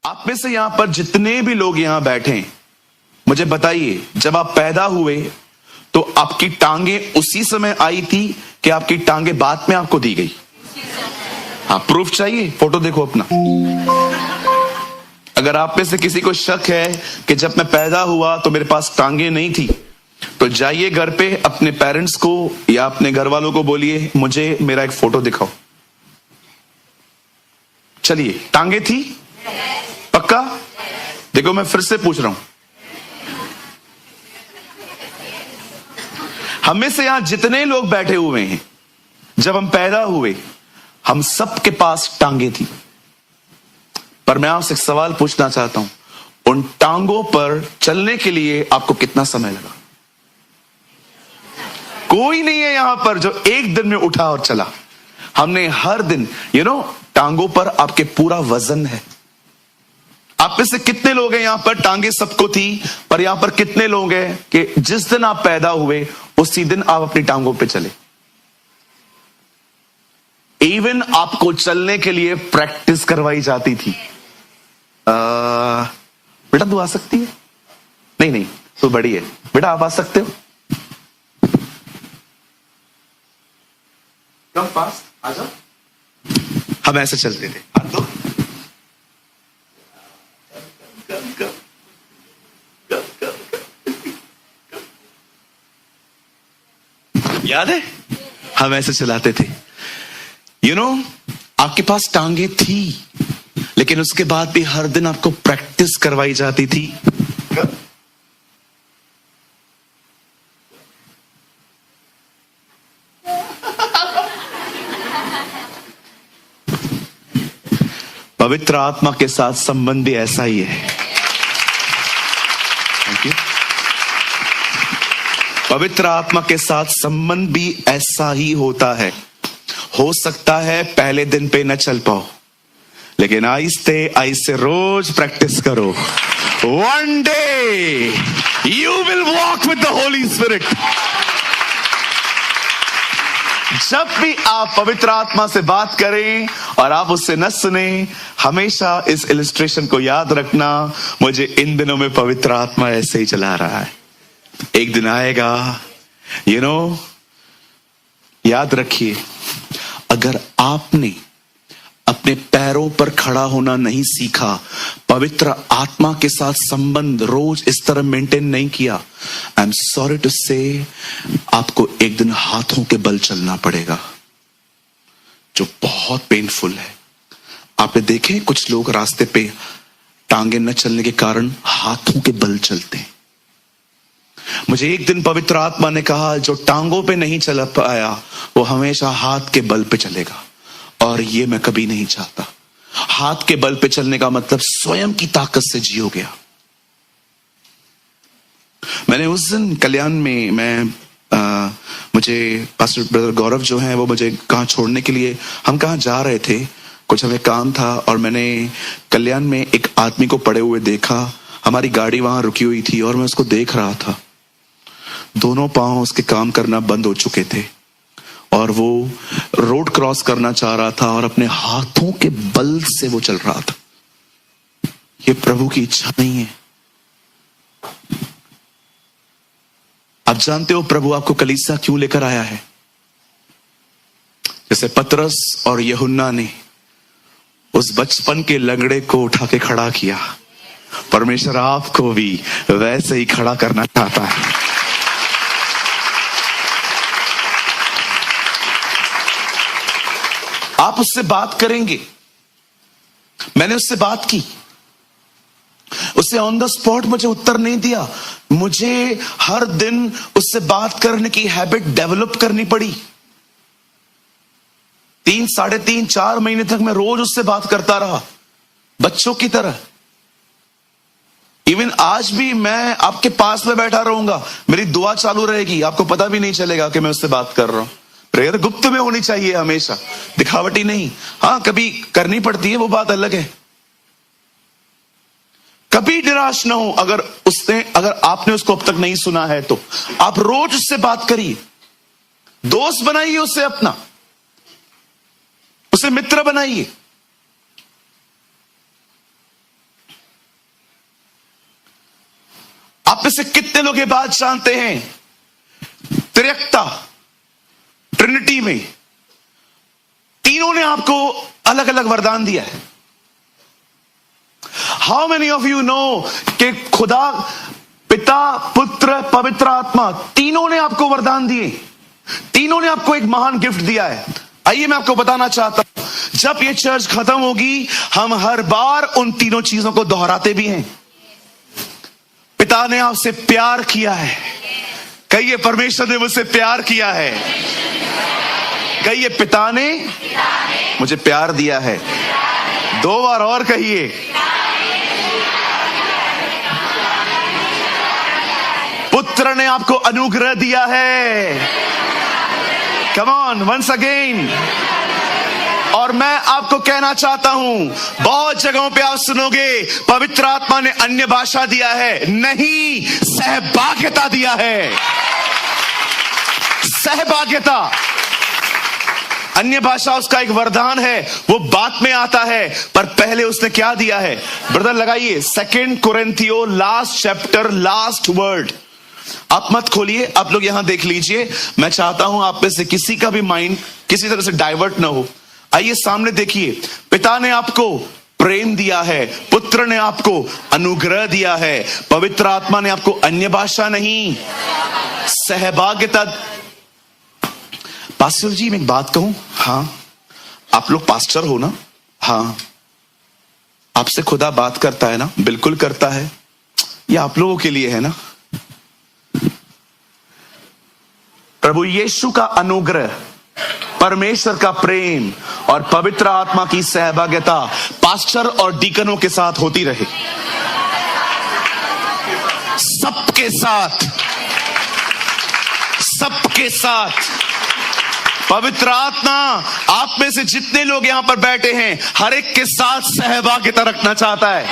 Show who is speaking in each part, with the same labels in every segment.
Speaker 1: आप में से यहां पर जितने भी लोग यहां बैठे हैं, मुझे बताइए, जब आप पैदा हुए तो आपकी टांगे उसी समय आई थी कि आपकी टांगे बाद में आपको दी गई? हाँ, प्रूफ चाहिए? फोटो देखो अपना। अगर आप में से किसी को शक है कि जब मैं पैदा हुआ तो मेरे पास टांगे नहीं थी, तो जाइए घर पे अपने पेरेंट्स को या अपने घर वालों को बोलिए, मुझे मेरा एक फोटो दिखाओ। चलिए, टांगे थी? पक्का? देखो, मैं फिर से पूछ रहा हूं, हमें से यहां जितने लोग बैठे हुए हैं, जब हम पैदा हुए हम सबके पास टांगे थी। पर मैं आपसे एक सवाल पूछना चाहता हूं, उन टांगों पर चलने के लिए आपको कितना समय लगा? कोई नहीं है यहां पर जो एक दिन में उठा और चला। हमने हर दिन, टांगों पर आपके पूरा वजन है। आप में से कितने लोग हैं यहां पर, टांगे सबको थी, पर यहां पर कितने लोग हैं कि जिस दिन आप पैदा हुए उसी दिन आप अपनी टांगों पे चले? इवन आपको चलने के लिए प्रैक्टिस करवाई जाती थी। बेटा तू आ सकती है? नहीं, तू बड़ी है। बेटा आप आ सकते हो? कम पास आ जाओ। हम ऐसे चलते थे, हाथ दो। याद है? हम ऐसे चलाते थे। आपके पास टांगे थी, लेकिन उसके बाद भी हर दिन आपको प्रैक्टिस करवाई जाती थी। पवित्र आत्मा के साथ संबंध भी ऐसा ही है। Thank you. पवित्र आत्मा के साथ संबंध भी ऐसा ही होता है। हो सकता है पहले दिन पे न चल पाओ, लेकिन आहिस्ते आहिस्ते रोज प्रैक्टिस करो। One day you will walk with the Holi spirit. जब भी आप पवित्र आत्मा से बात करें और आप उससे न सुने, हमेशा इस इलस्ट्रेशन को याद रखना, मुझे इन दिनों में पवित्र आत्मा ऐसे ही चला रहा है। एक दिन आएगा, याद रखिए, अगर आपने अपने पैरों पर खड़ा होना नहीं सीखा, पवित्र आत्मा के साथ संबंध रोज इस तरह मेंटेन नहीं किया, आई एम सॉरी टू से, आपको एक दिन हाथों के बल चलना पड़ेगा, जो बहुत पेनफुल है। आपने देखे कुछ लोग रास्ते पे टांगे न चलने के कारण हाथों के बल चलते हैं। मुझे एक दिन पवित्र आत्मा ने कहा, जो टांगों पे नहीं चल पाया वो हमेशा हाथ के बल पे चलेगा, और ये मैं कभी नहीं चाहता। हाथ के बल पे चलने का मतलब स्वयं की ताकत से जियोगे। मैंने उस दिन कल्याण में मुझे पास्टर ब्रदर गौरव जो है वो मुझे कहाँ छोड़ने के लिए, हम कहाँ जा रहे थे, कुछ हमें काम था, और मैंने कल्याण में एक आदमी को पड़े हुए देखा। हमारी गाड़ी वहां रुकी हुई थी और मैं उसको देख रहा था। दोनों पांव उसके काम करना बंद हो चुके थे और वो रोड क्रॉस करना चाह रहा था और अपने हाथों के बल से वो चल रहा था। ये प्रभु की इच्छा नहीं है। आप जानते हो प्रभु आपको कलीसिया क्यों लेकर आया है? जैसे पतरस और यूहन्ना ने उस बचपन के लंगड़े को उठा के खड़ा किया, परमेश्वर आपको भी वैसे ही खड़ा करना चाहता है। आप उससे बात करेंगे। मैंने उससे बात की, उससे ऑन द स्पॉट मुझे उत्तर नहीं दिया। मुझे हर दिन उससे बात करने की हैबिट डेवलप करनी पड़ी। 3, साढ़े 3, 4 महीने तक मैं रोज उससे बात करता रहा, बच्चों की तरह। इवन आज भी मैं आपके पास में बैठा रहूंगा, मेरी दुआ चालू रहेगी, आपको पता भी नहीं चलेगा कि मैं उससे बात कर रहा हूं। प्रेयर गुप्त में होनी चाहिए हमेशा, दिखावटी नहीं। हाँ, कभी करनी पड़ती है, वो बात अलग है। कभी निराश ना हो। अगर आपने उसको अब तक नहीं सुना है तो आप रोज उससे बात करिए, दोस्त बनाइए उससे अपना, उसे मित्र बनाइए। आप में से कितने लोग ये बात जानते हैं, त्रिएकता, ट्रिनिटी में तीनों ने आपको अलग अलग वरदान दिया है। How many of you know कि खुदा पिता, पुत्र, पवित्र आत्मा तीनों ने आपको वरदान दिए, तीनों ने आपको एक महान गिफ्ट दिया है। आइए मैं आपको बताना चाहता हूं, जब ये चर्च खत्म होगी हम हर बार उन तीनों चीजों को दोहराते भी हैं। पिता ने आपसे प्यार किया है, कहिए परमेश्वर ने मुझसे प्यार किया है, कहिए पिता ने मुझे प्यार दिया है। 2 बार और कहिए, पुत्र ने आपको अनुग्रह दिया है। Come on once again. और मैं आपको कहना चाहता हूं, बहुत जगहों पे आप सुनोगे पवित्र आत्मा ने अन्य भाषा दिया है, नहीं, सहभागिता दिया है। सहभागिता, अन्य भाषा उसका एक वरदान है, वो बाद में आता है, पर पहले उसने क्या दिया है? ब्रदर लगाइए 2 कोरिन्थियो लास्ट चैप्टर लास्ट वर्ड। आप मत खोलिए, आप लोग यहां देख लीजिए। मैं चाहता हूं आप में से किसी का भी माइंड किसी तरह से डाइवर्ट ना हो। आइए सामने देखिए, पिता ने आपको प्रेम दिया है, पुत्र ने आपको अनुग्रह दिया है, पवित्र आत्मा ने आपको अन्य भाषा नहीं, सहभागिता। पास्टर जी मैं एक बात कहूं, हाँ आप लोग पास्टर हो ना, हाँ आपसे खुदा बात करता है ना, बिल्कुल करता है, ये आप लोगों के लिए है ना। प्रभु यीशु का अनुग्रह, परमेश्वर का प्रेम और पवित्र आत्मा की सहभागिता पास्टर और डीकनों के साथ होती रहे, सबके साथ, सबके साथ। पवित्र आत्मा आप में से जितने लोग यहां पर बैठे हैं हर एक के साथ सहभागिता रखना चाहता है।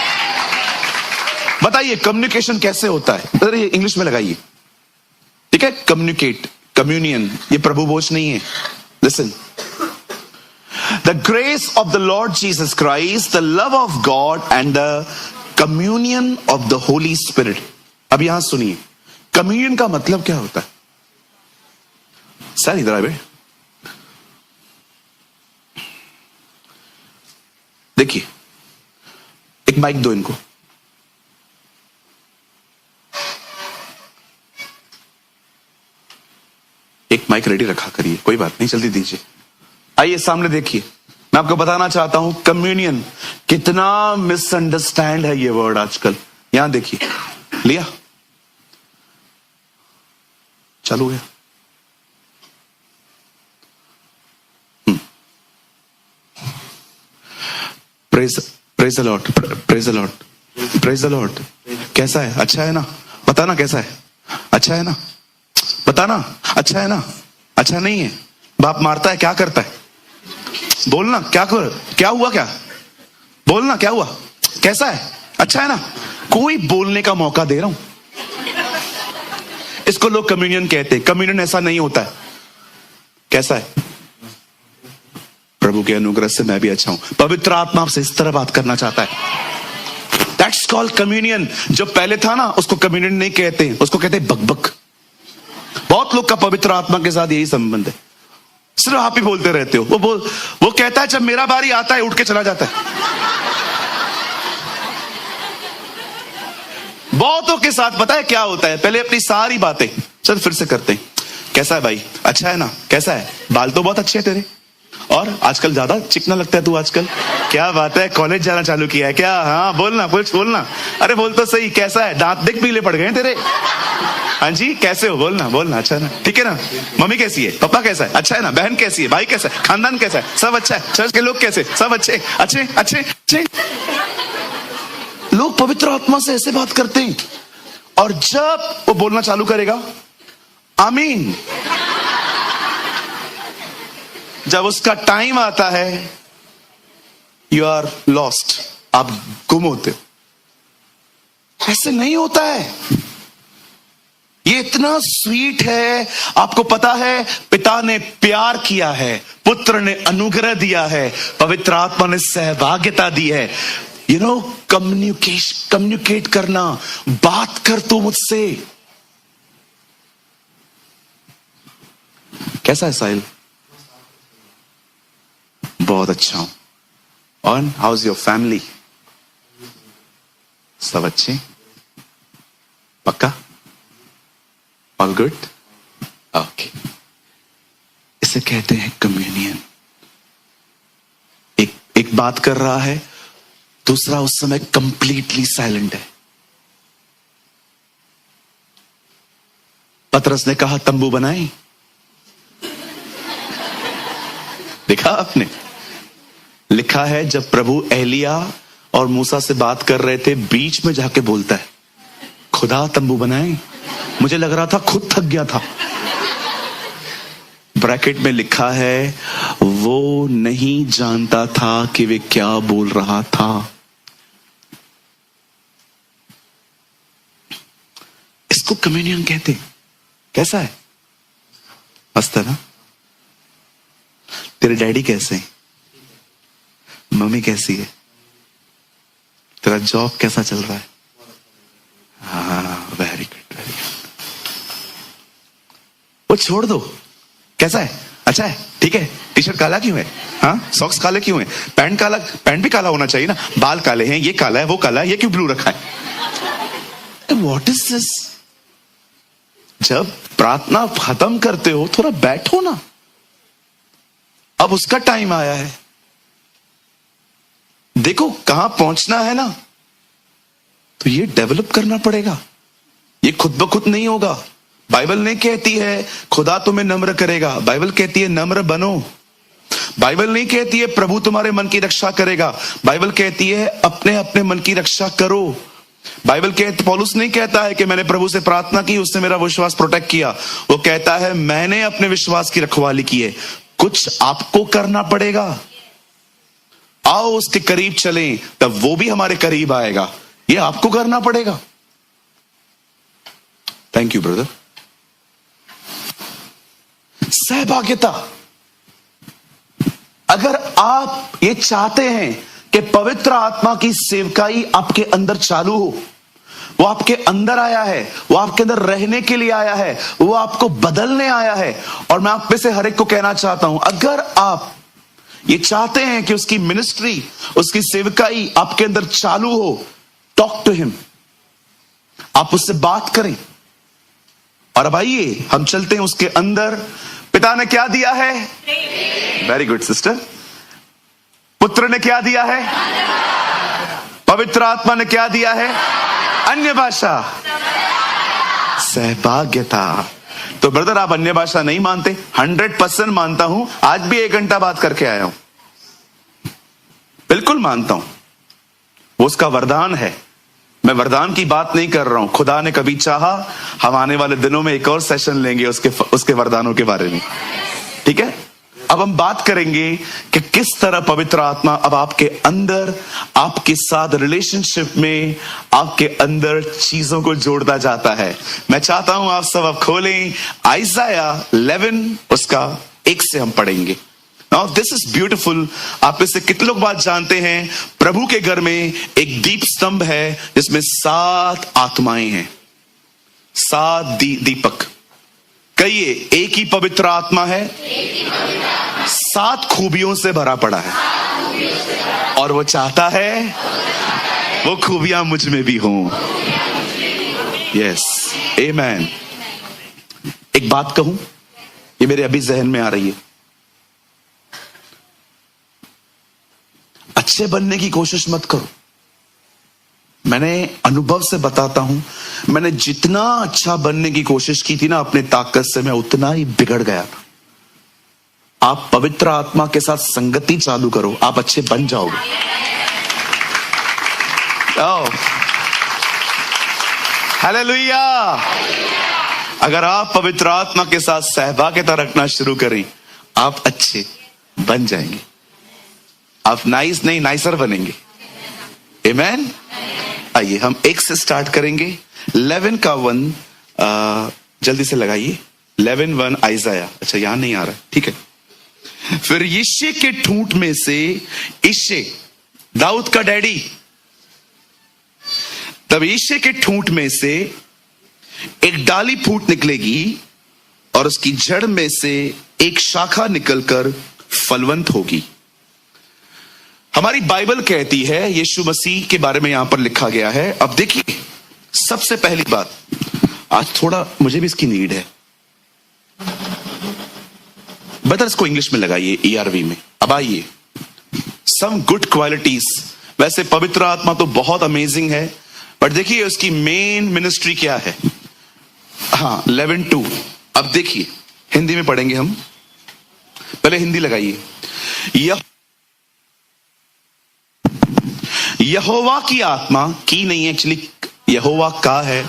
Speaker 1: बताइए कम्युनिकेशन कैसे होता है? अरे इंग्लिश में लगाइए, ठीक है? कम्युनिकेट, कम्युनियन, ये प्रभु भोज नहीं है। Listen, the grace of the Lord Jesus Christ, the love of God and the communion of the Holi spirit. अब यहां सुनिए, कम्युनियन का मतलब क्या होता है? सर इधर आए, देखिए, एक माइक दो इनको। एक माइक रेडी रखा करिए, कोई बात नहीं, जल्दी दीजिए। आइए सामने देखिए, मैं आपको बताना चाहता हूं कम्युनियन कितना मिसअंडरस्टैंड है ये वर्ड आजकल। यहां देखिए, लिया, चालू है। Praise the Lord, praise the Lord, praise the Lord. कैसा है? अच्छा है ना? बताना कैसा है? अच्छा है ना? बताना अच्छा है ना? अच्छा नहीं है? बाप मारता है, क्या करता है? बोलना, क्या हुआ? क्या बोलना, क्या हुआ? कैसा है? अच्छा है ना? कोई बोलने का मौका दे रहा हूं। इसको लोग कम्युनियन कहते हैं। कम्युनियन ऐसा नहीं होता है। कैसा है? प्रभु के अनुग्रह से मैं भी अच्छा हूं। पवित्र आत्मा आपसे इस तरह बात करना चाहता है। That's called communion. जो पहले था ना, उसको कम्युनियन नहीं कहते, उसको कहते बकबक। बहुत लोग का पवित्र आत्मा के साथ यही संबंध है, सिर्फ आप ही बोलते रहते हो। वो कहता है जब मेरा बारी आता है उठ के चला जाता है। बहुतों के साथ पता है क्या होता है? पहले अपनी सारी बातें चल फिर से करते हैं। कैसा है भाई? अच्छा है ना? कैसा है? बाल तो बहुत अच्छे है तेरे, और आजकल ज्यादा चिकना लगता है तू आजकल। क्या बात है, कॉलेज जाना चालू किया है क्या? हाँ बोलना, कुछ बोलना। अरे बोल तो सही, कैसा है? दांत देख पीले पड़ गए तेरे। हाँ जी, कैसे हो? बोलना। अच्छा है ना? ठीक है ना? मम्मी कैसी है? पापा कैसा है? अच्छा है ना? बहन कैसी है? भाई कैसा है? खानदान कैसा है? सब अच्छा है? चर्च के लोग कैसे? सब अच्छे अच्छे अच्छे अच्छे। लोग पवित्र आत्मा से ऐसे बात करते हैं, और जब वो बोलना चालू करेगा आमीन, जब उसका टाइम आता है यू आर लॉस्ट, आप गुम होते हो। ऐसे नहीं होता है। ये इतना स्वीट है। आपको पता है, पिता ने प्यार किया है, पुत्र ने अनुग्रह दिया है, पवित्र आत्मा ने सहभागिता दी है। कम्युनिकेट करना, बात कर तू मुझसे। कैसा है साहिल? बहुत अच्छा हूं। और हाउ इज योर फैमिली? सब अच्छे? पक्का? All good? ओके। इसे कहते हैं कम्युनियन। एक बात कर रहा है, दूसरा उस समय कंप्लीटली साइलेंट है। पतरस ने कहा तंबू बनाए। देखा आपने? लिखा है जब प्रभु एलिया और मूसा से बात कर रहे थे, बीच में जाके बोलता है खुदा तंबू बनाए। मुझे लग रहा था खुद थक गया था। ब्रैकेट में लिखा है वो नहीं जानता था कि वे क्या बोल रहा था। इसको कम्युनियन कहते हैं। कैसा है? मस्त है ना? तेरे डैडी कैसे हैं? मम्मी कैसी है? तेरा जॉब कैसा चल रहा है? हाँ, वेरी गुड, वेरी गुड। वो छोड़ दो। कैसा है? अच्छा है? ठीक है। टी शर्ट काला क्यों है? हाँ, सॉक्स काले क्यों है? पैंट काला, पैंट भी काला होना चाहिए ना। बाल काले हैं, ये काला है, वो काला है, ये क्यों ब्लू रखा है? What is this? जब प्रार्थना खत्म करते हो थोड़ा बैठो ना। अब उसका टाइम आया है। देखो कहां पहुंचना है ना, तो ये डेवलप करना पड़ेगा। ये खुद ब खुद नहीं होगा। बाइबल नहीं कहती है खुदा तुम्हें नम्र करेगा, बाइबल कहती है नम्र बनो। बाइबल नहीं कहती है प्रभु तुम्हारे मन की रक्षा करेगा, बाइबल कहती है अपने अपने मन की रक्षा करो। बाइबल कहती, पौलुस नहीं कहता है कि मैंने प्रभु से प्रार्थना की, उसने मेरा विश्वास प्रोटेक्ट किया। वो कहता है मैंने अपने विश्वास की रखवाली की है। कुछ आपको करना पड़ेगा। आओ उसके करीब चलें, तब वो भी हमारे करीब आएगा। ये आपको करना पड़ेगा। Thank you brother. सहभागिता। अगर आप ये चाहते हैं कि पवित्र आत्मा की सेवकाई आपके अंदर चालू हो, वो आपके अंदर आया है, वो आपके अंदर रहने के लिए आया है, वो आपको बदलने आया है। और मैं आप में से हर एक को कहना चाहता हूं, अगर आप ये चाहते हैं कि उसकी मिनिस्ट्री, उसकी सेवकाई आपके अंदर चालू हो, टॉक टू हिम। आप उससे बात करें। और अब आइए हम चलते हैं उसके अंदर। पिता ने क्या दिया है? Very good sister. पुत्र ने क्या दिया है? पवित्र आत्मा ने क्या दिया है? अन्य भाषा, सहभाग्यता। तो ब्रदर आप अन्य भाषा नहीं मानते? 100% मानता हूं। आज भी 1 घंटा बात करके आया हूं। बिल्कुल मानता हूं, वो उसका वरदान है। मैं वरदान की बात नहीं कर रहा हूं। खुदा ने कभी चाहा हम आने वाले दिनों में एक और सेशन लेंगे उसके वरदानों के बारे में। ठीक है? अब हम बात करेंगे कि किस तरह पवित्र आत्मा अब आपके अंदर, आपके साथ रिलेशनशिप में, आपके अंदर चीजों को जोड़ता जाता है। मैं चाहता हूं आप सब अब खोलें आइज़ाया 11, उसका 1 से हम पढ़ेंगे। Now this is beautiful. आप में से कितने लोग बात जानते हैं? प्रभु के घर में एक दीप स्तंभ है जिसमें 7 आत्माएं हैं, 7 दीपक। कहिए एक ही पवित्र आत्मा है, 7 खूबियों से भरा पड़ा है, और वो चाहता है वो खूबियां मुझ में भी हों। यस, आमेन। एक बात कहूं, ये मेरे अभी जहन में आ रही है। अच्छे बनने की कोशिश मत करो। मैंने अनुभव से बताता हूं, मैंने जितना अच्छा बनने की कोशिश की थी ना अपने ताकत से, मैं उतना ही बिगड़ गया था। आप पवित्र आत्मा के साथ संगति चालू करो, आप अच्छे बन जाओगे। हालेलुया। अगर आप पवित्र आत्मा के साथ सहभागिता रखना शुरू करें, आप अच्छे बन जाएंगे। आप नाइस नहीं, नाइसर बनेंगे। आमेन। आइए हम 1 से स्टार्ट करेंगे। 11 का 1 जल्दी से लगाइए। 11:1 आइज़ाया। अच्छा यहां नहीं आ रहा, ठीक है। फिर यिशै के ठूंठ में से, यिशै दाऊद का डैडी, तब ईशे के ठूंठ में से एक डाली फूट निकलेगी और उसकी जड़ में से एक शाखा निकलकर फलवंत होगी। हमारी बाइबल कहती है, यीशु मसीह के बारे में यहां पर लिखा गया है। अब देखिए, सबसे पहली बात, आज थोड़ा मुझे भी इसकी नीड है, बेटर इसको इंग्लिश में लगाइए, ERV में। अब आइए, सम गुड क्वालिटीज। वैसे पवित्र आत्मा तो बहुत अमेजिंग है, बट देखिए उसकी मेन मिनिस्ट्री क्या है। हाँ, 11:2। अब देखिए, हिंदी में पढ़ेंगे हम, पहले हिंदी लगाइए। यहोवा की आत्मा, की नहीं एक्चुअली, यहोवा का है,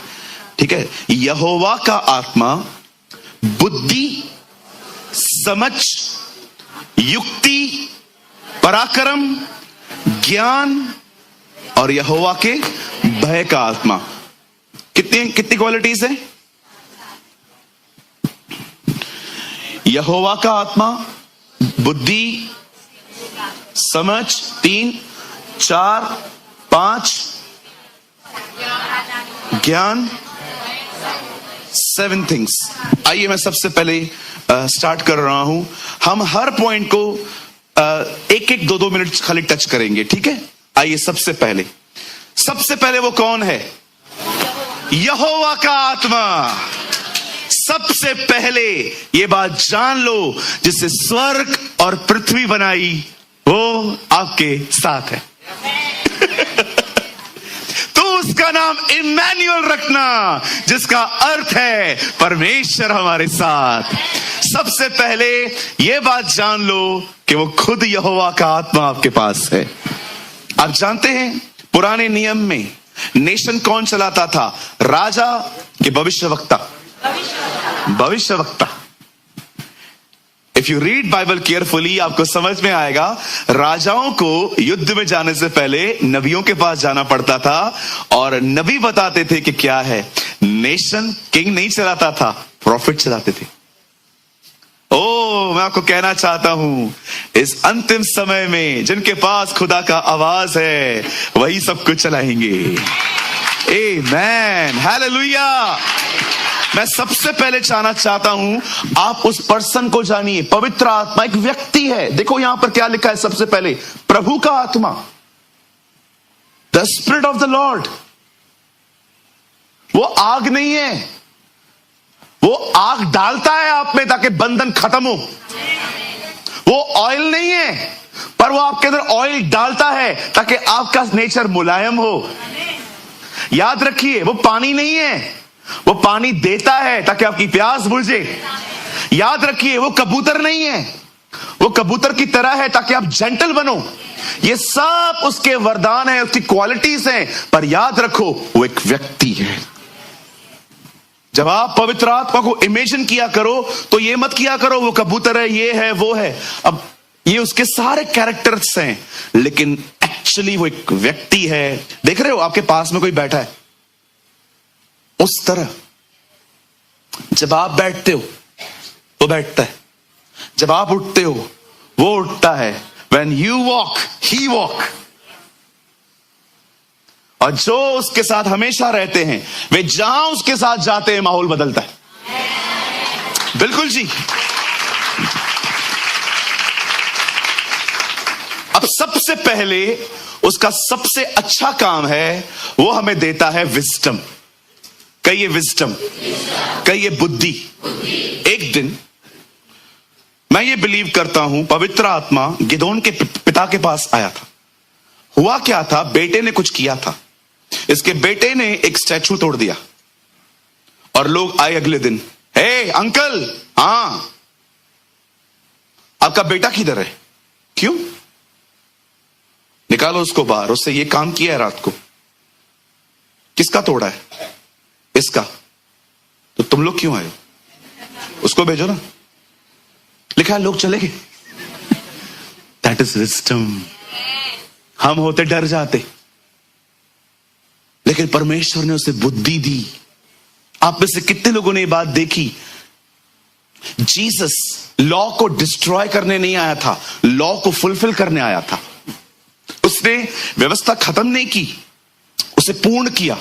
Speaker 1: ठीक है। यहोवा का आत्मा बुद्धि, समझ, युक्ति, पराक्रम, ज्ञान और यहोवा के भय का आत्मा। कितनी क्वालिटीज है? यहोवा का आत्मा, बुद्धि, समझ, 3, 4, 5, ज्ञान, 7 थिंग्स। आइए मैं सबसे पहले स्टार्ट कर रहा हूं। हम हर पॉइंट को 1-1, 2-2 मिनट खाली टच करेंगे, ठीक है। आइए, सबसे पहले वो कौन है? यहोवा का आत्मा। सबसे पहले ये बात जान लो, जिससे स्वर्ग और पृथ्वी बनाई, वो आपके साथ है। तो उसका नाम इम्मैनुअल रखना, जिसका अर्थ है परमेश्वर हमारे साथ। सबसे पहले ये बात जान लो कि वो खुद यहोवा का आत्मा आपके पास है। आप जानते हैं, पुराने नियम में नेशन कौन चलाता था? राजा के भविष्यवक्ता। If you read Bible carefully, आपको समझ में आएगा, राजाओं को युद्ध में जाने से पहले नबियों के पास जाना पड़ता था, और नबी बताते थे कि क्या है। नेशन किंग नहीं चलाता था, प्रॉफिट चलाते थे। मैं आपको कहना चाहता हूं, इस अंतिम समय में जिनके पास खुदा का आवाज है, वही सब कुछ चलाएंगे। आमेन, हालेलुया। मैं सबसे पहले जानना चाहता हूं, आप उस पर्सन को जानिए। पवित्र आत्मा एक व्यक्ति है। देखो यहां पर क्या लिखा है, सबसे पहले प्रभु का आत्मा, the spirit of the Lord. वो आग नहीं है, वो आग डालता है आप में ताकि बंधन खत्म हो। वो ऑयल नहीं है, पर वो आपके अंदर ऑयल डालता है ताकि आपका नेचर मुलायम हो। याद रखिए, वो पानी नहीं है, वो पानी देता है ताकि आपकी प्यास बुझे। याद रखिए, वो कबूतर नहीं है, वो कबूतर की तरह है ताकि आप जेंटल बनो। ये सब उसके वरदान है, उसकी क्वालिटीज हैं, पर याद रखो, वो एक व्यक्ति है। जब आप पवित्र आत्मा को इमेजिन किया करो, तो ये मत किया करो वो कबूतर है, ये है, वो है। अब ये उसके सारे कैरेक्टर्स हैं, लेकिन एक्चुअली वो एक व्यक्ति है। देख रहे हो, आपके पास में कोई बैठा है, उस तरह जब आप बैठते हो वो बैठता है, जब आप उठते हो वो उठता है। When you walk, he walk। और जो उसके साथ हमेशा रहते हैं, वे जहां उसके साथ जाते हैं, माहौल बदलता है। बिल्कुल जी। अब सबसे पहले उसका सबसे अच्छा काम है, वो हमें देता है विजडम। कहिए विजडम, कहिए बुद्धि। एक दिन मैं ये बिलीव करता हूं, पवित्र आत्मा गिदोन के पिता के पास आया था। हुआ क्या था, बेटे ने कुछ किया था। इसके बेटे ने एक स्टैचू तोड़ दिया, और लोग आए अगले दिन, हे अंकल, हाँ आपका बेटा किधर है? क्यों? निकालो उसको बाहर, उससे ये काम किया है रात को। किसका तोड़ा है? इसका। तो तुम लोग क्यों आए? उसको भेजो ना। लिखा है लोग चले गए। That is wisdom. हम होते डर जाते, लेकिन परमेश्वर ने उसे बुद्धि दी। आप में से कितने लोगों ने ये बात देखी? जीसस लॉ को डिस्ट्रॉय करने नहीं आया था, लॉ को फुलफिल करने आया था। उसने व्यवस्था खत्म नहीं की, उसे पूर्ण किया।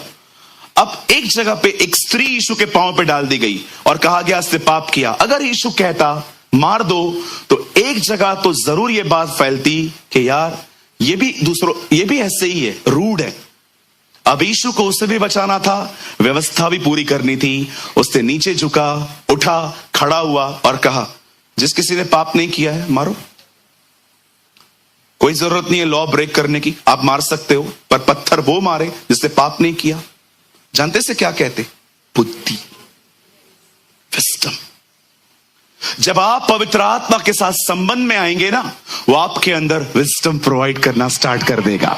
Speaker 1: अब एक जगह पे एक स्त्री यीशु के पांव पे डाल दी गई और कहा गया इसने पाप किया। अगर यीशु कहता मार दो तो एक जगह तो जरूर ये बात फैलती कि यार ये भी ऐसे ही है, रूड है। अब यीशु को उससे भी बचाना था, व्यवस्था भी पूरी करनी थी। उसने नीचे झुका, उठा, खड़ा हुआ और कहा जिस किसी ने पाप नहीं किया है मारो। कोई जरूरत नहीं है लॉ ब्रेक करने की, आप मार सकते हो, पर पत्थर वो मारे जिसने पाप नहीं किया। जानते से क्या कहते? बुद्धि, विस्डम। जब आप पवित्र आत्मा के साथ संबंध में आएंगे ना, वो आपके अंदर विस्डम प्रोवाइड करना स्टार्ट कर देगा।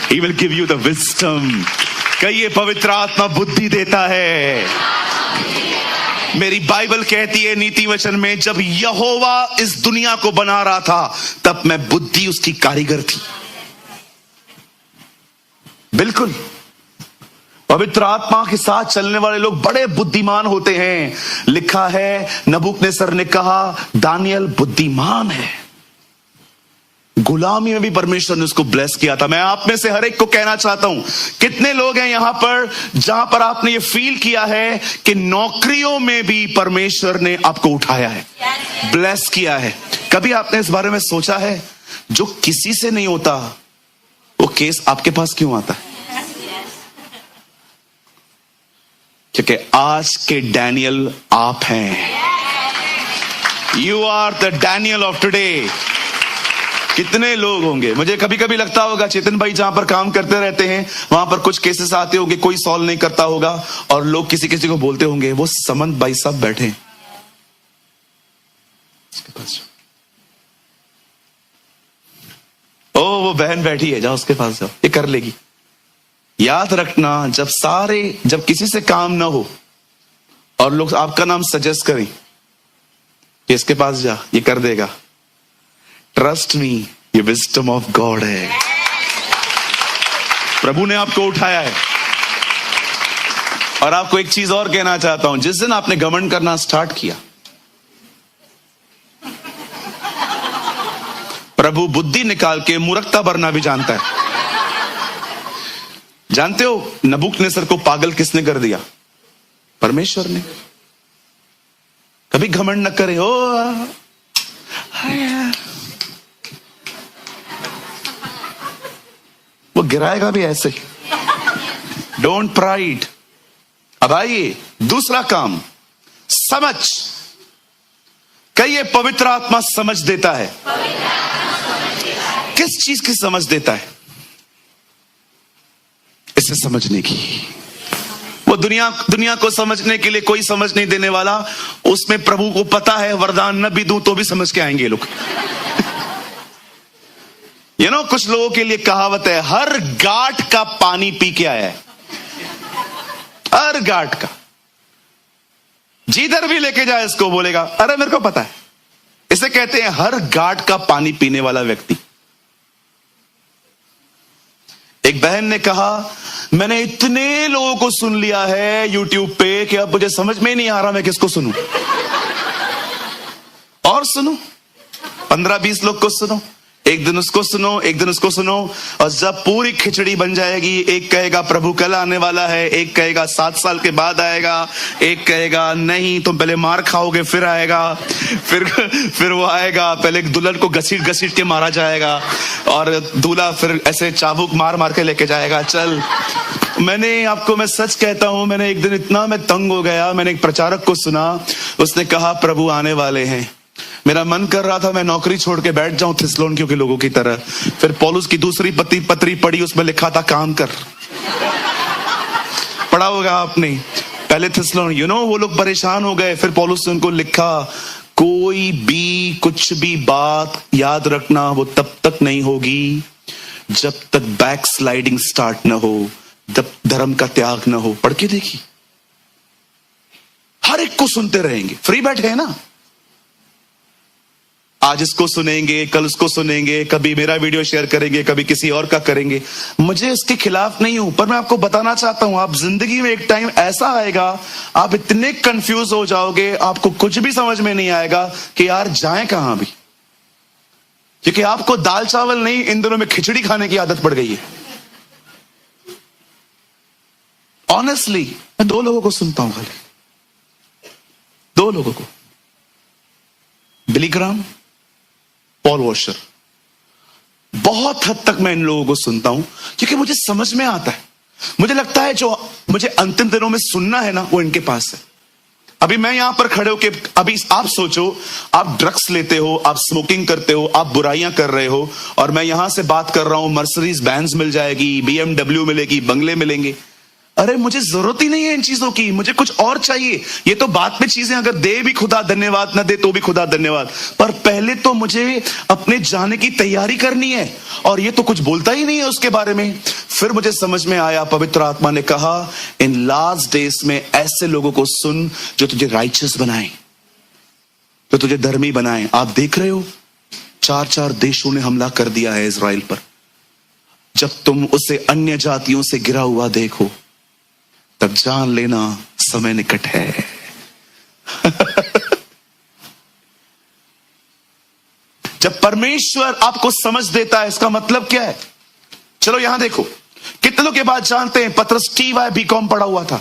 Speaker 1: He will give you the wisdom। कहिए पवित्र आत्मा बुद्धि देता है। मेरी बाइबल कहती है नीति वचन में, जब यहोवा इस दुनिया को बना रहा था तब मैं बुद्धि उसकी कारीगर थी। बिल्कुल, पवित्र आत्मा के साथ चलने वाले लोग बड़े बुद्धिमान होते हैं। लिखा है नबूकदनेस्सर ने कहा दानियल बुद्धिमान है। गुलामी में भी परमेश्वर ने उसको ब्लेस किया था। मैं आप में से हर एक को कहना चाहता हूं, कितने लोग हैं यहां पर जहां पर आपने ये फील किया है कि नौकरियों में भी परमेश्वर ने आपको उठाया है, ब्लेस किया है। कभी आपने इस बारे में सोचा है जो किसी से नहीं होता वो केस आपके पास क्यों आता है? क्योंकि आज के डैनियल आप हैं। You are the Daniel of today. कितने लोग होंगे, मुझे कभी कभी लगता होगा चेतन भाई जहां पर काम करते रहते हैं वहां पर कुछ केसेस आते होंगे, कोई सॉल्व नहीं करता होगा और लोग किसी किसी को बोलते होंगे वो समंत भाई साहब बैठे हैं उसके पास, ओ वो बहन बैठी है जाओ उसके पास जाओ, ये कर लेगी। याद रखना जब किसी से काम ना हो और लोग आपका नाम सजेस्ट करें कि इसके पास जा ये कर देगा, ट्रस्ट मी, ये विजडम ऑफ गॉड है। प्रभु ने आपको उठाया है। और आपको एक चीज और कहना चाहता हूं, जिस दिन आपने घमंड करना स्टार्ट किया, प्रभु बुद्धि निकाल के मूर्खता भरना भी जानता है। जानते हो नबूकदनेस्सर को पागल किसने कर दिया? परमेश्वर ने। कभी घमंड न करे, ओ वो गिराएगा भी ऐसे। Don't pride. अब आइए दूसरा काम, समझ। कहिए पवित्र आत्मा समझ देता है। किस चीज की समझ देता है? इसे समझने की। वो दुनिया को समझने के लिए कोई समझ नहीं देने वाला। उसमें प्रभु को पता है वरदान न भी दूं तो भी समझ के आएंगे लोग। कुछ लोगों के लिए कहावत है, हर गांठ का पानी पी के आया है। हर गांठ का, जिधर भी लेके जाए इसको बोलेगा अरे मेरे को पता है। इसे कहते हैं हर गांठ का पानी पीने वाला व्यक्ति। एक बहन ने कहा मैंने इतने लोगों को सुन लिया है यूट्यूब पे कि अब मुझे समझ में नहीं आ रहा मैं किसको सुनूं। और सुनो, 15-20 लोग को सुनो, एक दिन उसको सुनो, एक दिन उसको सुनो, और जब पूरी खिचड़ी बन जाएगी, एक कहेगा प्रभु कल आने वाला है, एक कहेगा 7 साल के बाद आएगा, एक कहेगा नहीं तुम पहले मार खाओगे फिर आएगा, फिर वो आएगा, पहले दुल्हन को घसीट के मारा जाएगा और दूल्हा फिर ऐसे चाबुक मार के लेके जाएगा। चल, मैं सच कहता हूं, मैंने एक दिन इतना मैं तंग हो गया, मैंने एक प्रचारक को सुना, उसने कहा प्रभु आने वाले हैं। मेरा मन कर रहा था मैं नौकरी छोड़ के बैठ जाऊं थिस्सलुनीकियों के लोगों की तरह। फिर पौलुस की दूसरी पत्री पढ़ी, उसमें लिखा था काम कर। पढ़ा होगा आपने। पहले थिस्सलुनी वो लोग परेशान हो गए, फिर पौलुस ने उनको लिखा कोई भी कुछ भी बात याद रखना वो तब तक नहीं होगी जब तक बैक स्लाइडिंग स्टार्ट ना हो, जब धर्म का त्याग ना हो। पढ़ के देखिए, हर एक को सुनते रहेंगे, फ्री बैठे हैं ना। आज इसको सुनेंगे, कल उसको सुनेंगे, कभी मेरा वीडियो शेयर करेंगे, कभी किसी और का करेंगे। मुझे इसके खिलाफ नहीं हूं, पर मैं आपको बताना चाहता हूं, आप जिंदगी में एक टाइम ऐसा आएगा, आप इतने कंफ्यूज हो जाओगे, आपको कुछ भी समझ में नहीं आएगा कि यार जाएं कहां भी। क्योंकि आपको दाल चावल नहीं, इन दिनों में खिचड़ी खाने की आदत पड़ गई है। ऑनेस्टली मैं 2 लोगों को सुनता हूं, खाली 2 लोगों को, बिली ग्राहम, पॉल वॉशर। बहुत हद तक मैं इन लोगों को सुनता हूं क्योंकि मुझे समझ में आता है, मुझे लगता है जो मुझे अंतिम दिनों में सुनना है ना वो इनके पास है। अभी मैं यहां पर खड़े होके, अभी आप सोचो, आप ड्रग्स लेते हो, आप स्मोकिंग करते हो, आप बुराइयां कर रहे हो, और मैं यहां से बात कर रहा हूं, मर्सिडीज बेंज मिल जाएगी, BMW मिलेगी, बंगले मिलेंगे। अरे मुझे जरूरत ही नहीं है इन चीजों की, मुझे कुछ और चाहिए। ये तो बात में चीजें, अगर दे भी खुदा धन्यवाद, ना दे तो भी खुदा धन्यवाद, पर पहले तो मुझे अपने जाने की तैयारी करनी है, और ये तो कुछ बोलता ही नहीं है उसके बारे में। फिर मुझे समझ में आया, पवित्र आत्मा ने कहा इन लास्ट डेज में ऐसे लोगों को सुन जो तुझे राइचस बनाए, जो तुझे धर्मी बनाए। आप देख रहे हो 4-4 देशों ने हमला कर दिया है इजराइल पर। जब तुम उसे अन्य जातियों से गिरा हुआ देखो तब जान लेना समय निकट है। जब परमेश्वर आपको समझ देता है, इसका मतलब क्या है? चलो यहां देखो, कितनों के बाद जानते हैं पतरस TY BCom पढ़ा हुआ था?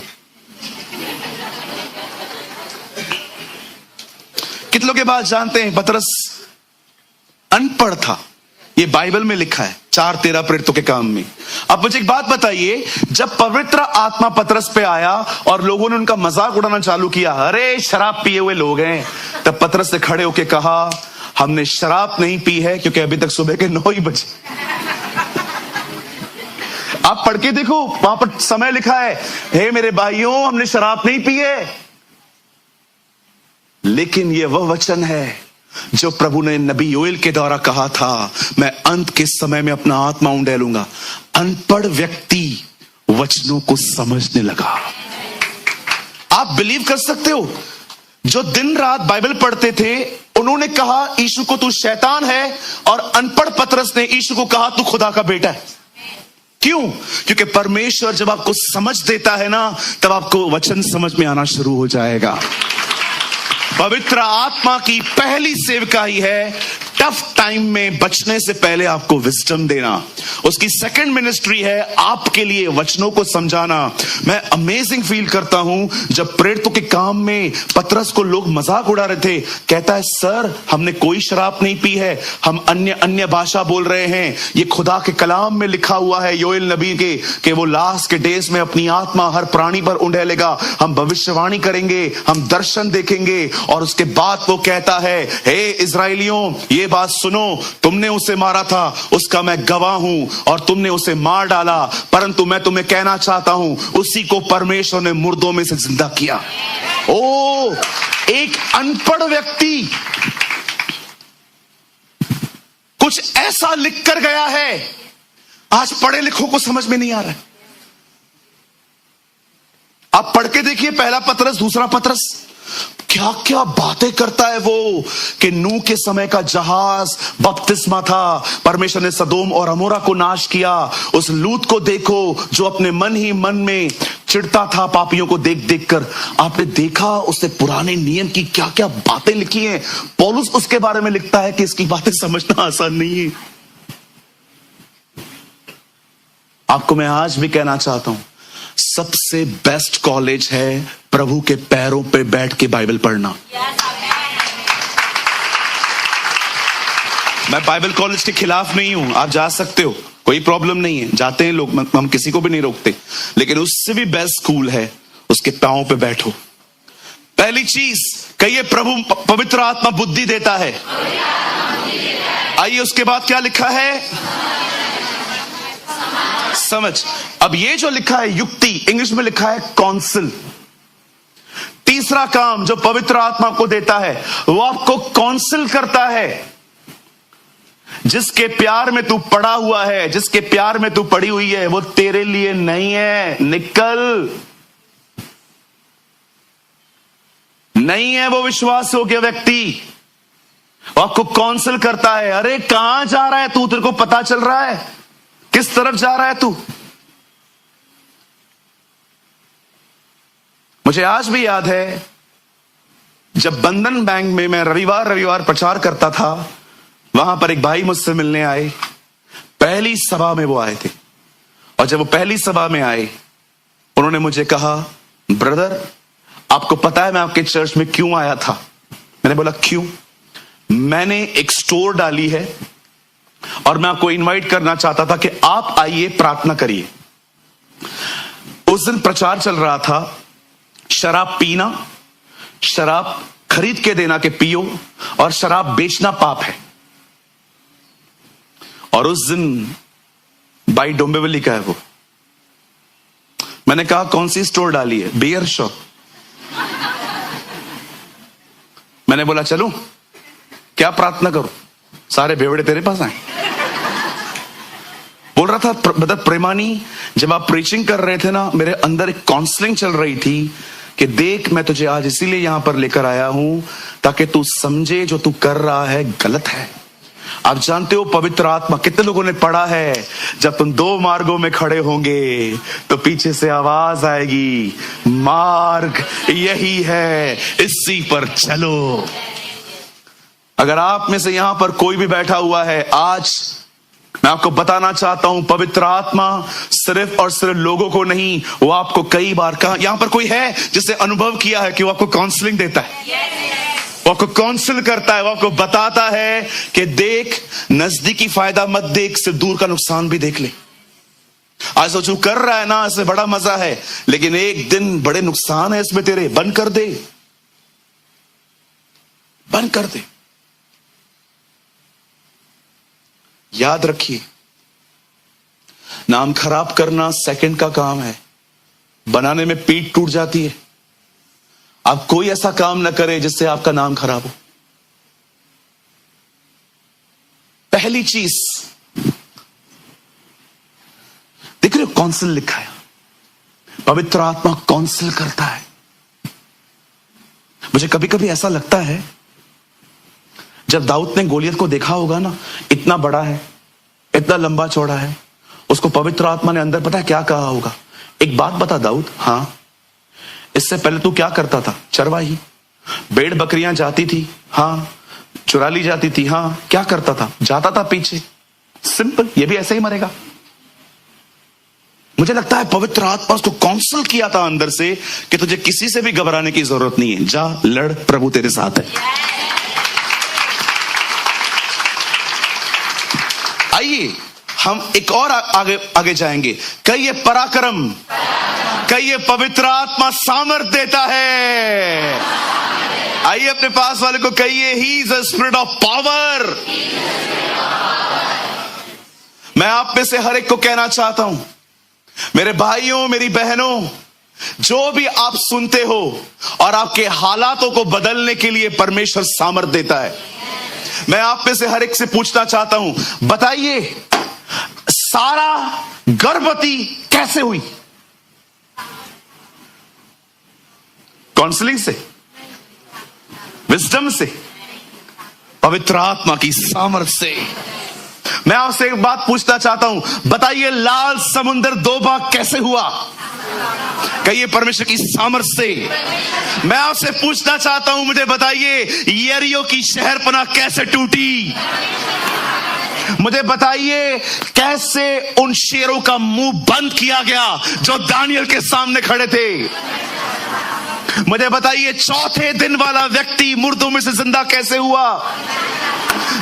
Speaker 1: कितनों के बाद जानते हैं पतरस अनपढ़ था? ये बाइबल में लिखा है 4:13 प्रेरितों के काम में। अब मुझे एक बात बताइए, जब पवित्र आत्मा पतरस पे आया और लोगों ने उनका मजाक उड़ाना चालू किया, अरे शराब पिए हुए लोग हैं, तब पतरस ने खड़े होकर कहा हमने शराब नहीं पी है क्योंकि अभी तक सुबह के 9 ही बजे। आप पढ़ के देखो, वहां पर समय लिखा है, हे मेरे भाइयों हमने शराब नहीं पी है। लेकिन यह वह वचन है जो प्रभु ने नबी योएल के द्वारा कहा था, मैं अंत के समय में अपना आत्मा उंडेलूंगा। अनपढ़ व्यक्ति वचनों को समझने लगा। आप बिलीव कर सकते हो, जो दिन रात बाइबल पढ़ते थे उन्होंने कहा यीशु को तू शैतान है, और अनपढ़ पतरस ने यीशु को कहा तू खुदा का बेटा है। क्यों? क्योंकि परमेश्वर जब आपको समझ देता है ना, तब आपको वचन समझ में आना शुरू हो जाएगा। पवित्र आत्मा की पहली सेवकाई है टफ टाइम में बचने से पहले आपको विजडम देना। उसकी सेकंड मिनिस्ट्री है आपके लिए वचनों को समझाना। मैं अमेजिंग फील करता हूं जब प्रेरितों के काम में पतरस को लोग मजाक उड़ा रहे थे, कहता है सर हमने कोई शराब नहीं पी है, हम अन्य भाषा बोल रहे हैं। ये खुदा के कलाम में लिखा हुआ है योएल नबी के कि वो लास्ट के डेज में अपनी आत्मा हर प्राणी पर उंडेलेगा, हम भविष्यवाणी करेंगे, हम दर्शन देखेंगे। और उसके बाद वो कहता है हे इजराइलियों ये बात सुनो, तुमने उसे मारा था उसका मैं गवाह हूं, और तुमने उसे मार डाला, परंतु मैं तुम्हें कहना चाहता हूं उसी को परमेश्वर ने मुर्दों में से जिंदा किया। ओ, एक अनपढ़ व्यक्ति कुछ ऐसा लिख कर गया है, आज पढ़े लिखों को समझ में नहीं आ रहा है। आप पढ़ के देखिए पहला पतरस, दूसरा पतरस, क्या क्या बातें करता है वो, कि नूह के समय का जहाज बपतिस्मा था, परमेश्वर ने सदोम और अमोरा को नाश किया। उस लूत को देखो जो अपने मन ही मन में चिढ़ता था पापियों को देख देख कर। आपने देखा उसने पुराने नियम की क्या क्या बातें लिखी हैं। पौलुस उसके बारे में लिखता है कि इसकी बातें समझना आसान नहीं है। आपको मैं आज भी कहना चाहता हूं, सबसे बेस्ट कॉलेज है प्रभु के पैरों पे बैठ के बाइबल पढ़ना। मैं बाइबल कॉलेज के खिलाफ नहीं हूं, आप जा सकते हो, कोई प्रॉब्लम नहीं है, जाते हैं लोग, हम किसी को भी नहीं रोकते। लेकिन उससे भी बेस्ट स्कूल है उसके पांव पे बैठो। पहली चीज कहिए प्रभु पवित्र आत्मा बुद्धि देता है। आइए उसके बाद क्या लिखा है? समझ। अब ये जो लिखा है युक्ति, इंग्लिश में लिखा है काउंसिल। तीसरा काम जो पवित्र आत्मा को देता है वो आपको काउंसिल करता है। जिसके प्यार में तू पड़ा हुआ है, जिसके प्यार में तू पड़ी हुई है, वो तेरे लिए नहीं है, निकल। नहीं है वो विश्वास योग्य व्यक्ति। वो आपको काउंसिल करता है, अरे कहां जा रहा है तू, तेरे को पता चल रहा है किस तरफ जा रहा है तू। मुझे आज भी याद है जब बंधन बैंक में मैं रविवार प्रचार करता था, वहां पर एक भाई मुझसे मिलने आए। पहली सभा में वो आए थे, और जब वो पहली सभा में आए उन्होंने मुझे कहा, ब्रदर आपको पता है मैं आपके चर्च में क्यों आया था? मैंने बोला क्यों? मैंने एक स्टोर डाली है और मैं आपको इनवाइट करना चाहता था कि आप आइए, प्रार्थना करिए। उस दिन प्रचार चल रहा था, शराब पीना, शराब खरीद के देना के पियो, और शराब बेचना पाप है। और उस दिन भाई डोंबिवली का है वो। मैंने कहा कौन सी स्टोर डाली है? Beer shop. मैंने बोला चलूं, क्या प्रार्थना करूं? सारे बेवड़े तेरे पास आए। बोल रहा था ब्रदर प्रेमानी, जब आप प्रीचिंग कर रहे थे ना, मेरे अंदर एक काउंसलिंग चल रही थी कि देख मैं तुझे आज इसीलिए यहां पर लेकर आया हूं ताकि तू समझे जो तू कर रहा है गलत है। आप जानते हो पवित्र आत्मा, कितने लोगों ने पढ़ा है, जब तुम दो मार्गों में खड़े होंगे तो पीछे से आवाज आएगी, मार्ग यही है, इसी पर चलो। अगर आप में से यहां पर कोई भी बैठा हुआ है, आज मैं आपको बताना चाहता हूं, पवित्र आत्मा सिर्फ और सिर्फ लोगों को नहीं, वो आपको कई बार कहा, यहां पर कोई है जिसने अनुभव किया है कि वो आपको काउंसलिंग देता है, वो आपको काउंसिल करता है, वो आपको बताता है कि देख, नजदीकी फायदा मत देख, से दूर का नुकसान भी देख ले। आज तो जो कर रहा है ना, इसमें बड़ा मजा है, लेकिन एक दिन बड़े नुकसान है इसमें तेरे, बंद कर दे, बंद कर दे। याद रखिए, नाम खराब करना सेकंड का काम है, बनाने में पीठ टूट जाती है। आप कोई ऐसा काम ना करें जिससे आपका नाम खराब हो। पहली चीज, देख रहे हो काउंसिल लिखा है, पवित्र आत्मा काउंसिल करता है। मुझे कभी कभी ऐसा लगता है, जब दाऊद ने गोलियत को देखा होगा ना, इतना बड़ा है, इतना लंबा चौड़ा है, उसको पवित्र आत्मा ने अंदर पता है क्या कहा होगा, एक बात बता दाऊद, हाँ इससे पहले तू क्या करता था? चरवाही, भेड़ बकरियां जाती थी, हाँ चुरा ली जाती थी, हाँ क्या करता था? जाता था पीछे। सिंपल, ये भी ऐसे ही मरेगा। मुझे लगता है पवित्र आत्मा उसको काउंसिल किया था अंदर से कि तुझे किसी से भी घबराने की जरूरत नहीं है, जा लड़, प्रभु तेरे साथ है। आइए हम एक और आगे आगे जाएंगे। कहिए पराक्रम, कहिए पवित्र आत्मा सामर्थ देता है। आइए अपने पास वाले को कहिए, he is a spirit of power. मैं आप में से हर एक को कहना चाहता हूं, मेरे भाइयों मेरी बहनों, जो भी आप सुनते हो और आपके हालातों को बदलने के लिए परमेश्वर सामर्थ देता है। मैं आप में से हर एक से पूछना चाहता हूं, बताइए सारा गर्भवती कैसे हुई? काउंसलिंग से, विजडम से, पवित्र आत्मा की सामर्थ से। मैं आपसे एक बात पूछना चाहता हूं, बताइए लाल समुद्र दो भाग कैसे हुआ? कहिए परमेश्वर की सामर्थ से। मैं आपसे पूछना चाहता हूं, मुझे बताइए यरीहो की शहरपनाह कैसे टूटी? मुझे बताइए कैसे उन शेरों का मुंह बंद किया गया जो दानियल के सामने खड़े थे? मुझे बताइए चौथे दिन वाला व्यक्ति मुर्दों में से जिंदा कैसे हुआ?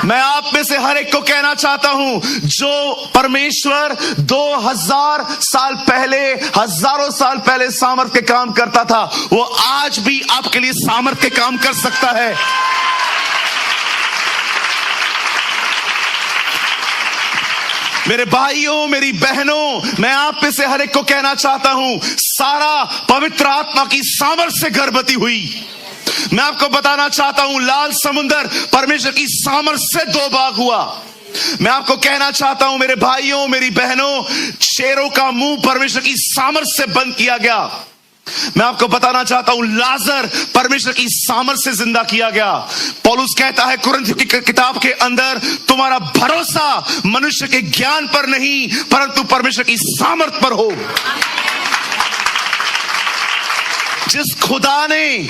Speaker 1: मैं आप में से हर एक को कहना चाहता हूं, जो परमेश्वर 2000 साल पहले, हजारों साल पहले सामर्थ के काम करता था, वो आज भी आपके लिए सामर्थ के काम कर सकता है। मेरे भाइयों मेरी बहनों, मैं आप में से हर एक को कहना चाहता हूं, सारा पवित्र आत्मा की सामर्थ से गर्भवती हुई। मैं आपको बताना चाहता हूं, लाल समुद्र परमेश्वर की सामर्थ से दो भाग हुआ। मैं आपको कहना चाहता हूं मेरे भाइयों मेरी बहनों, शेरों का मुंह परमेश्वर की सामर्थ से बंद किया गया। मैं आपको बताना चाहता हूं, लाजर परमेश्वर की सामर्थ से जिंदा किया गया। पौलुस कहता है कुरिन्थियों की किताब के अंदर, तुम्हारा भरोसा मनुष्य के ज्ञान पर नहीं परंतु परमेश्वर की सामर्थ पर हो। जिस खुदा ने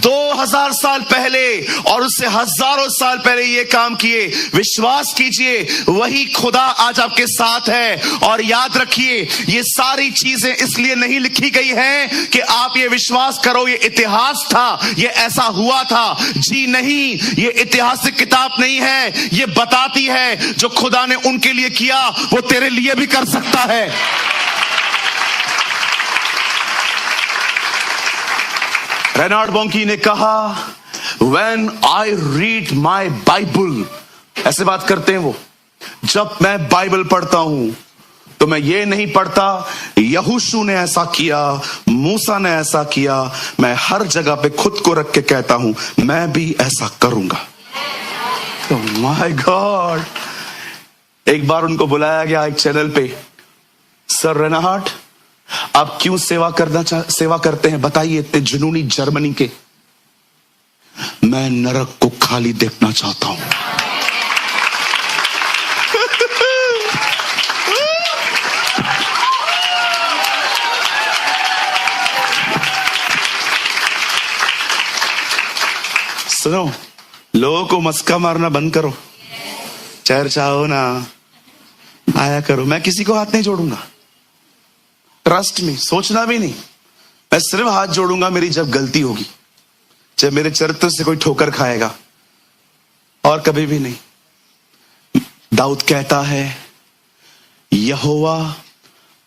Speaker 1: 2000 साल पहले और उससे हजारों साल पहले ये काम किए, विश्वास कीजिए वही खुदा आज आपके साथ है। और याद रखिए ये सारी चीजें इसलिए नहीं लिखी गई हैं कि आप ये विश्वास करो ये इतिहास था, ये ऐसा हुआ था। जी नहीं, ये ऐतिहासिक किताब नहीं है। ये बताती है जो खुदा ने उनके लिए किया वो तेरे लिए भी कर सकता है। रेनार्ड बॉन्की ने कहा, When I read my Bible, ऐसे बात करते हैं वो, जब मैं बाइबल पढ़ता हूं तो मैं ये नहीं पढ़ता यहोशू ने ऐसा किया, मूसा ने ऐसा किया। मैं हर जगह पे खुद को रख के कहता हूं मैं भी ऐसा करूंगा। My God. एक बार उनको बुलाया गया एक चैनल पे, सर रेनार्ड आप क्यों सेवा करते हैं बताइए, इतने जुनूनी जर्मनी के। मैं नरक को खाली देखना चाहता हूं। सुनो, लोगों को मस्का मारना बंद करो, चर्चाओ ना आया करो। मैं किसी को हाथ नहीं जोड़ूंगा, ट्रस्ट में, सोचना भी नहीं। मैं सिर्फ हाथ जोड़ूंगा मेरी जब गलती होगी, जब मेरे चरित्र से कोई ठोकर खाएगा, और कभी भी नहीं। दाऊद कहता है यहोवा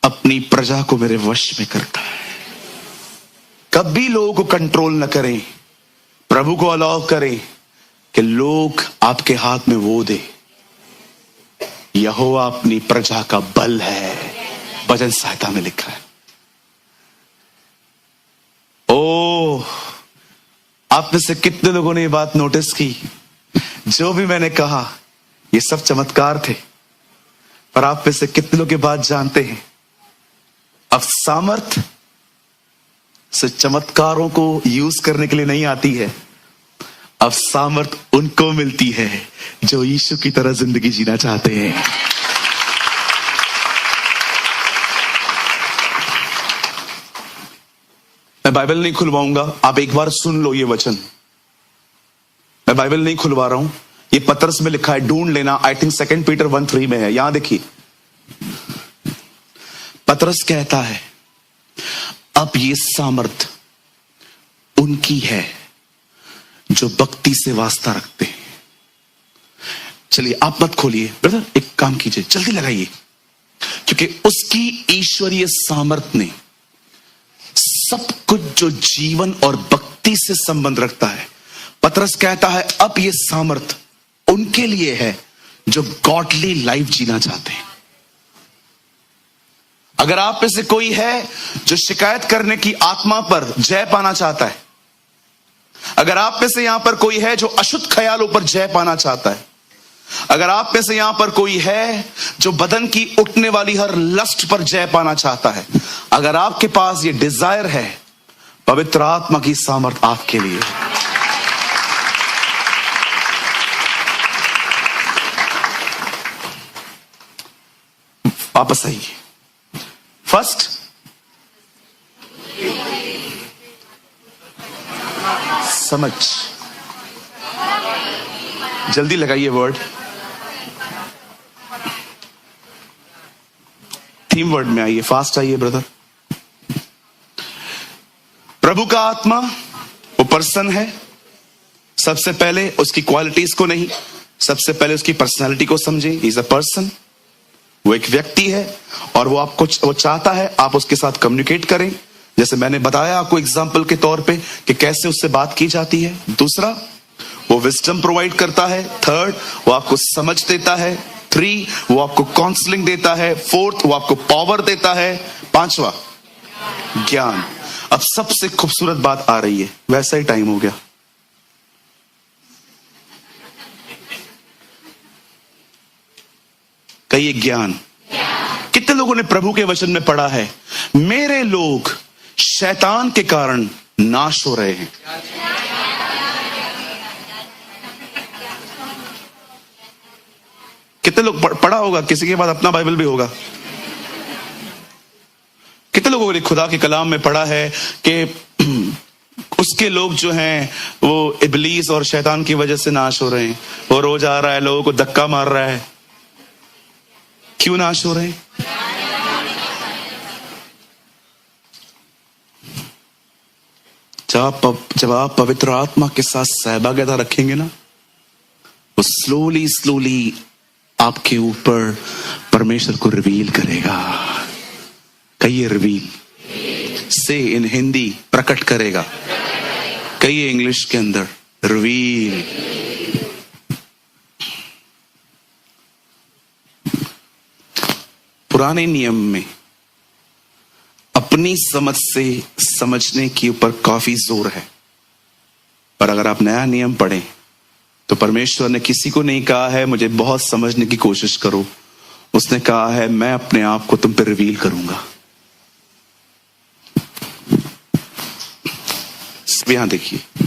Speaker 1: अपनी प्रजा को मेरे वश में करता है। कभी लोगों को कंट्रोल न करें, प्रभु को अलाउ करें कि लोग आपके हाथ में वो दे। यहोवा अपनी प्रजा का बल है, भजन सहायता में लिखा है। ओ, आप में से कितने लोगों ने ये बात नोटिस की, जो भी मैंने कहा ये सब चमत्कार थे, पर आप में से कितने लोग ये बात जानते हैं अब सामर्थ से चमत्कारों को यूज करने के लिए नहीं आती है, अब सामर्थ उनको मिलती है जो यीशु की तरह जिंदगी जीना चाहते हैं। मैं बाइबल नहीं खुलवाऊंगा, आप एक बार सुन लो ये वचन। मैं बाइबल नहीं खुलवा रहा हूं, ये पतरस में लिखा है, ढूंढ लेना। आई थिंक 2 पीटर 1:3 में है। यहां देखिए, पतरस कहता है अब ये सामर्थ उनकी है जो भक्ति से वास्ता रखते हैं। चलिए आप मत खोलिए ब्रदर, एक काम कीजिए, जल्दी लगाइए, क्योंकि उसकी ईश्वरीय सामर्थ ने सब कुछ जो जीवन और भक्ति से संबंध रखता है, पतरस कहता है अब ये सामर्थ उनके लिए है जो गॉडली लाइफ जीना चाहते हैं। अगर आप में से कोई है जो शिकायत करने की आत्मा पर जय पाना चाहता है, अगर आप में से यहां पर कोई है जो अशुद्ध ख्यालों पर जय पाना चाहता है, अगर आप में से यहां पर कोई है जो बदन की उठने वाली हर लस्ट पर जय पाना चाहता है, अगर आपके पास ये डिजायर है, पवित्र आत्मा की सामर्थ आपके लिए है। वापस आइए। फर्स्ट, समझ, जल्दी लगाइए वर्ड, थीम वर्ड में आइए, फास्ट आइए ब्रदर। प्रभु का आत्मा वो पर्सन है। सबसे पहले उसकी क्वालिटीज को नहीं, सबसे पहले उसकी पर्सनालिटी को समझे। इज अ पर्सन, वो एक व्यक्ति है और वो चाहता है आप उसके साथ कम्युनिकेट करें, जैसे मैंने बताया आपको एग्जाम्पल के तौर पे कि कैसे उससे बात की जाती है। दूसरा, वो विजडम प्रोवाइड करता है। थर्ड, वो आपको समझ देता है। 3, वो आपको काउंसलिंग देता है। 4th, वो आपको पावर देता है। 5वां, ज्ञान। अब सबसे खूबसूरत बात आ रही है, वैसा ही टाइम हो गया। कहिए ज्ञान। कितने लोगों ने प्रभु के वचन में पढ़ा है, मेरे लोग शैतान के कारण नाश हो रहे हैं। कितने लोग पढ़ा होगा, किसी के पास अपना बाइबल भी होगा। कितने लोगों ने खुदा के कलाम में पढ़ा है कि उसके लोग जो हैं वो इबलीस और शैतान की वजह से नाश हो रहे हैं। वो रोज आ रहा है, लोगों को धक्का मार रहा है। क्यों नाश हो रहे हैं? जब आप पवित्र आत्मा के साथ सहभागिता रखेंगे ना, वो स्लोली आपके ऊपर परमेश्वर को रिवील करेगा। कहिए रिवील। से इन हिंदी प्रकट करेगा। कहिए इंग्लिश के अंदर रिवील। पुराने नियम में अपनी समझ से समझने के ऊपर काफी जोर है, पर अगर आप नया नियम पढ़ें तो परमेश्वर ने किसी को नहीं कहा है मुझे बहुत समझने की कोशिश करो। उसने कहा है मैं अपने आप को तुम पे रिवील करूंगा। यहां देखिए,